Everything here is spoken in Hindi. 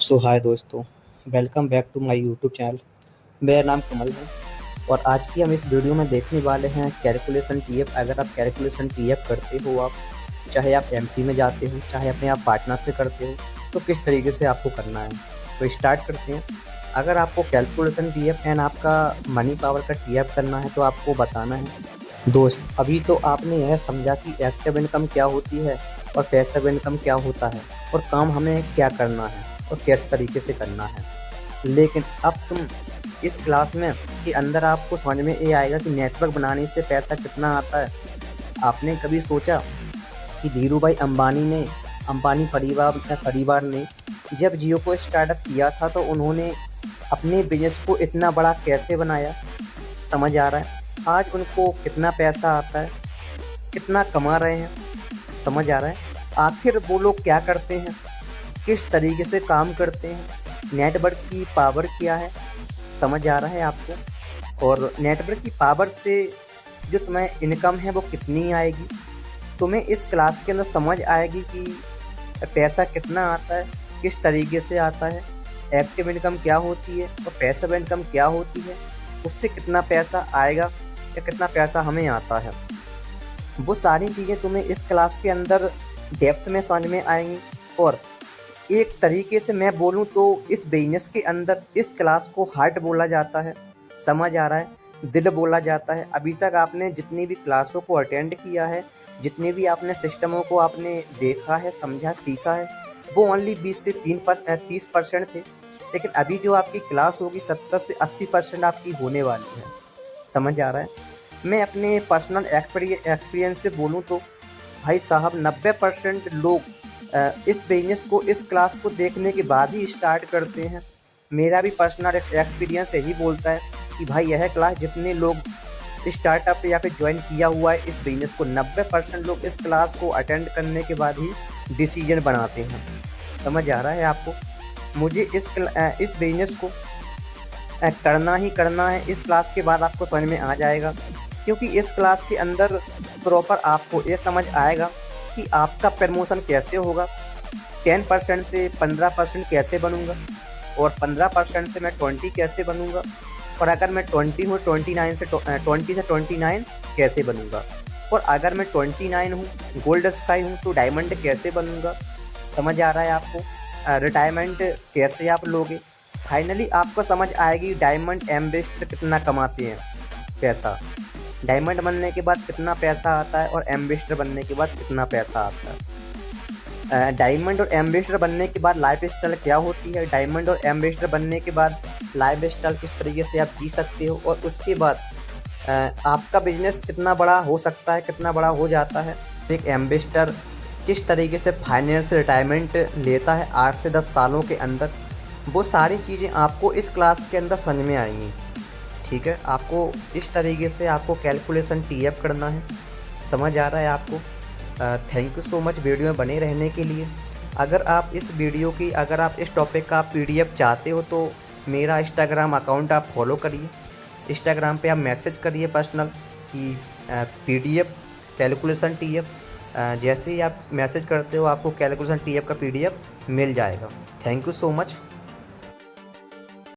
सो हाय दोस्तों, welcome back to my YouTube channel. मेरा नाम कमल है और आज की हम इस वीडियो में देखने वाले हैं कैलकुलेशन टीएफ। अगर आप कैलकुलेशन टीएफ करते हो, आप चाहे आप एमसी में जाते हो, चाहे अपने आप पार्टनर से करते हो, तो किस तरीके से आपको करना है। तो स्टार्ट करते हैं। अगर आपको कैलकुलेशन टीएफ एंड आपका मनी पावर का टीएफ करना है तो आपको बताना है दोस्त। अभी तो आपने यह समझा कि एक्टिव इनकम क्या होती है और पैसिव इनकम क्या होता है और काम हमें क्या करना है और किस तरीके से करना है। लेकिन अब तुम इस क्लास में के अंदर आपको समझ में ये आएगा कि नेटवर्क बनाने से पैसा कितना आता है। आपने कभी सोचा कि धीरू भाई अंबानी परिवार ने जब जियो को स्टार्टअप किया था तो उन्होंने अपने बिजनेस को इतना बड़ा कैसे बनाया। समझ आ रहा है आज उनको कितना पैसा आता है, कितना कमा रहे हैं। समझ आ रहा है आखिर वो लोग क्या करते हैं, किस तरीके से काम करते हैं, नेटवर्क की पावर क्या है। समझ आ रहा है आपको। और नेटवर्क की पावर से जो तुम्हें इनकम है वो कितनी आएगी, तुम्हें इस क्लास के अंदर समझ आएगी कि पैसा कितना आता है, किस तरीके से आता है, एक्टिव इनकम क्या होती है और पैसिव इनकम क्या होती है, उससे कितना पैसा आएगा या कितना पैसा हमें आता है। वो सारी चीज़ें तुम्हें इस क्लास के अंदर डेप्थ में समझ में आएंगी। और एक तरीके से मैं बोलूँ तो इस बिजनेस के अंदर इस क्लास को हार्ट बोला जाता है। समझ आ रहा है, दिल बोला जाता है। अभी तक आपने जितनी भी क्लासों को अटेंड किया है, जितने भी आपने सिस्टमों को आपने देखा है, समझा, सीखा है, वो ओनली 20 से 30% थे। लेकिन अभी जो आपकी क्लास होगी 70 से 80% आपकी होने वाली है। समझ आ रहा है। मैं अपने पर्सनल एक्सपीरियंस से बोलूँ तो भाई साहब 90% लोग इस बिजनेस को, इस क्लास को देखने के बाद ही स्टार्ट करते हैं। मेरा भी पर्सनल एक्सपीरियंस यही बोलता है कि भाई यह क्लास जितने लोग स्टार्टअप या फिर ज्वाइन किया हुआ है इस बिजनेस को, 90% लोग इस क्लास को अटेंड करने के बाद ही डिसीजन बनाते हैं। समझ आ रहा है आपको। मुझे इस बिजनेस को करना ही करना है। इस क्लास के बाद आपको समझ में आ जाएगा, क्योंकि इस क्लास के अंदर प्रॉपर आपको ये समझ आएगा कि आपका प्रमोशन कैसे होगा, 10% से 15% कैसे बनूंगा और 15% से मैं 20 कैसे बनूंगा, और अगर मैं 20 हूँ 29 से 29 कैसे बनूंगा, और अगर मैं 29 हूँ, गोल्ड स्काई हूँ, तो डायमंड कैसे बनूंगा। समझ आ रहा है आपको। रिटायरमेंट कैसे आप लोगे। फाइनली आपको समझ आएगी डायमंड एम्बेसडर कितना कमाते हैं पैसा, डायमंड बनने के बाद कितना पैसा आता है और एम्बेसडर बनने के बाद कितना पैसा आता है। डायमंड और एम्बेसडर बनने के बाद लाइफ स्टाइल क्या होती है, डायमंड और एम्बेसडर बनने के बाद लाइफ स्टाइल किस तरीके से आप जी सकते हो, और उसके बाद आपका बिजनेस कितना बड़ा हो सकता है, कितना बड़ा हो जाता है। एक एम्बेसडर किस तरीके से फाइनेंस रिटायरमेंट लेता है 8 से 10 सालों के अंदर, वो सारी चीज़ें आपको इस क्लास के अंदर समझ में आएंगी। ठीक है, आपको इस तरीके से आपको कैलकुलेशन टीएफ करना है। समझ आ रहा है आपको। Thank you so much video में बने रहने के लिए। अगर आप इस टॉपिक का पीडीएफ चाहते हो तो मेरा इंस्टाग्राम अकाउंट आप फॉलो करिए। इंस्टाग्राम पे आप मैसेज करिए पर्सनल कि पीडीएफ कैलकुलेशन टीएफ। जैसे ही आप मैसेज करते हो आपको कैलकुलेशन टीएफ का पीडीएफ मिल जाएगा। Thank you so much.